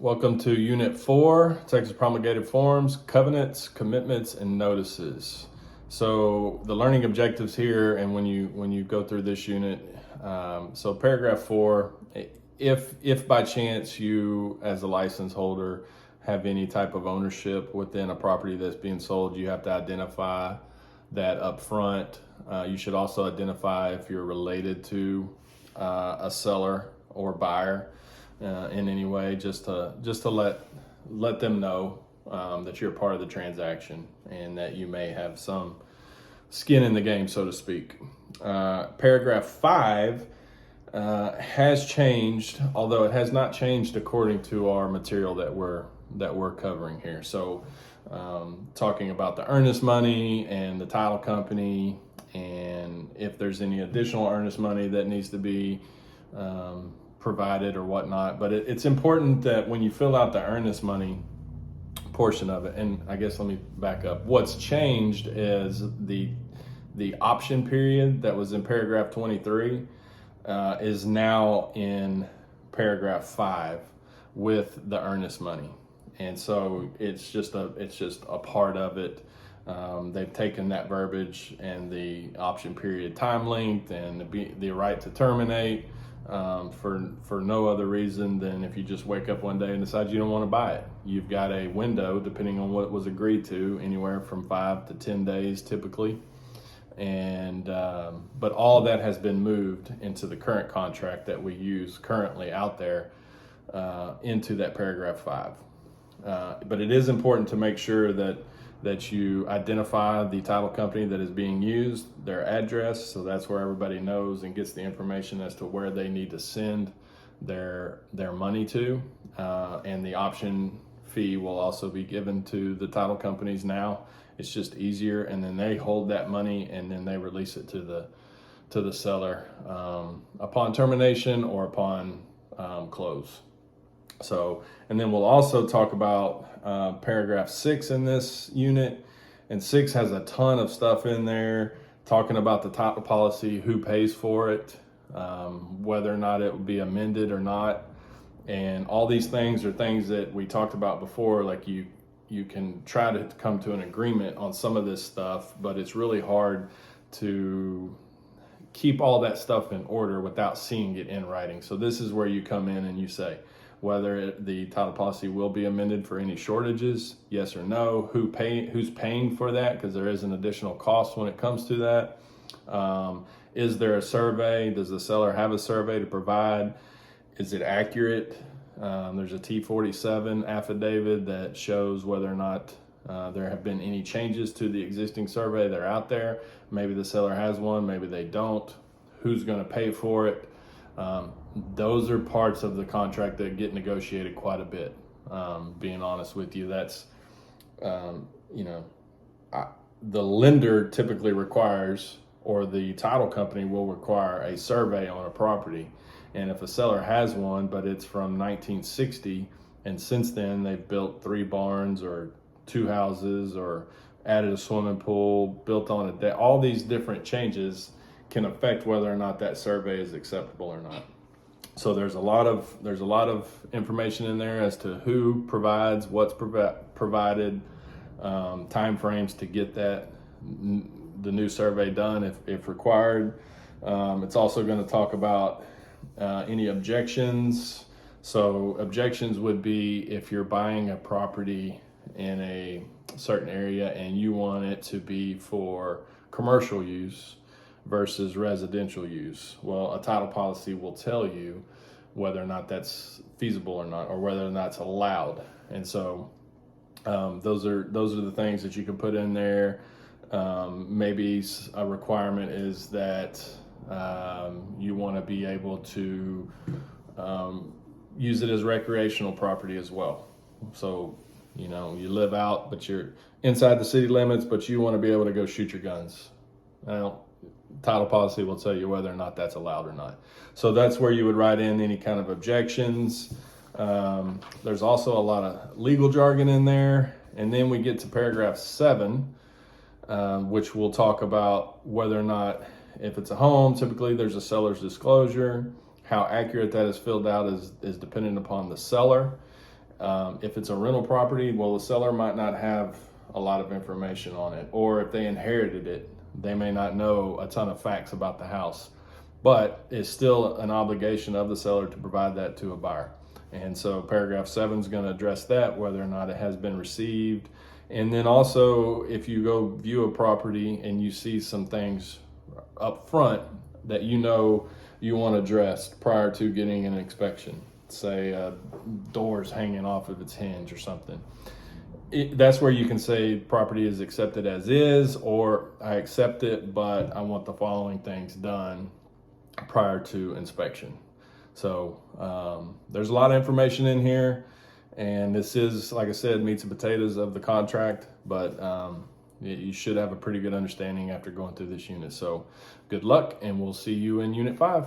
Welcome to Unit 4, Texas Promulgated Forms, Covenants, Commitments, and Notices. So the learning objectives here, and when you go through this unit, so paragraph 4, if by chance you as a license holder have any type of ownership within a property that's being sold, you have to identify that up front. You should also identify if you're related to a seller or buyer in any way, just to let them know that you're part of the transaction and that you may have some skin in the game, so to speak. Paragraph 5 has changed, although it has not changed according to our material that we're covering here. So talking about the earnest money and the title company, and if there's any additional earnest money that needs to be provided or whatnot. But it's important that when you fill out the earnest money portion of it, and I guess let me back up. What's changed is the option period that was in paragraph 23 is now in paragraph 5 with the earnest money. And so it's just a part of it. They've taken that verbiage and the option period time length and the right to terminate for no other reason than if you just wake up one day and decide you don't want to buy it. You've got a window, depending on what was agreed to, anywhere from 5 to 10 days typically. And but all that has been moved into the current contract that we use currently out there into that paragraph 5. But it is important to make sure that you identify the title company that is being used, their address, so that's where everybody knows and gets the information as to where they need to send their money to. And the option fee will also be given to the title companies now. It's just easier, and then they hold that money and then they release it to the seller upon termination or upon close. So, and then we'll also talk about paragraph 6 in this unit, and 6 has a ton of stuff in there talking about the title policy, who pays for it, whether or not it will be amended or not. And all these things are things that we talked about before, like you can try to come to an agreement on some of this stuff, but it's really hard to keep all that stuff in order without seeing it in writing. So this is where you come in and you say whether the title policy will be amended for any shortages, yes or no, who's paying for that, because there is an additional cost when it comes to that. Is there a survey? Does the seller have a survey to provide? Is it accurate? There's a T47 affidavit that shows whether or not there have been any changes to the existing survey that are out there. Maybe the seller has one, maybe they don't. Who's going to pay for it? Those are parts of the contract that get negotiated quite a bit. Being honest with you, that's, the lender typically requires, or the title company will require, a survey on a property. And if a seller has one, but it's from 1960, and since then they've built 3 barns or 2 houses or added a swimming pool, built on a deck, all these different changes can affect whether or not that survey is acceptable or not. So there's a lot of information in there as to who provides, what's provided, time frames to get the new survey done if required. It's also going to talk about any objections. So objections would be if you're buying a property in a certain area and you want it to be for commercial use versus residential use. Well, a title policy will tell you whether or not that's feasible or not, or whether or not it's allowed. And so those are the things that you can put in there. Maybe a requirement is that you want to be able to use it as recreational property as well. So, you live out, but you're inside the city limits, but you want to be able to go shoot your guns. Well, title policy will tell you whether or not that's allowed or not. So that's where you would write in any kind of objections. There's also a lot of legal jargon in there. And then we get to paragraph 7, which will talk about whether or not, if it's a home, typically there's a seller's disclosure. How accurate that is filled out is dependent upon the seller. If it's a rental property, well, the seller might not have a lot of information on it, or if they inherited it, they may not know a ton of facts about the house, but it's still an obligation of the seller to provide that to a buyer. And so paragraph 7 is going to address that, whether or not it has been received. And then also, if you go view a property and you see some things up front that you know you want addressed prior to getting an inspection, say doors hanging off of its hinge or something, that's where you can say property is accepted as is, or I accept it, but I want the following things done prior to inspection. So there's a lot of information in here, and this is, like I said, meats and potatoes of the contract, but you should have a pretty good understanding after going through this unit. So good luck, and we'll see you in Unit 5.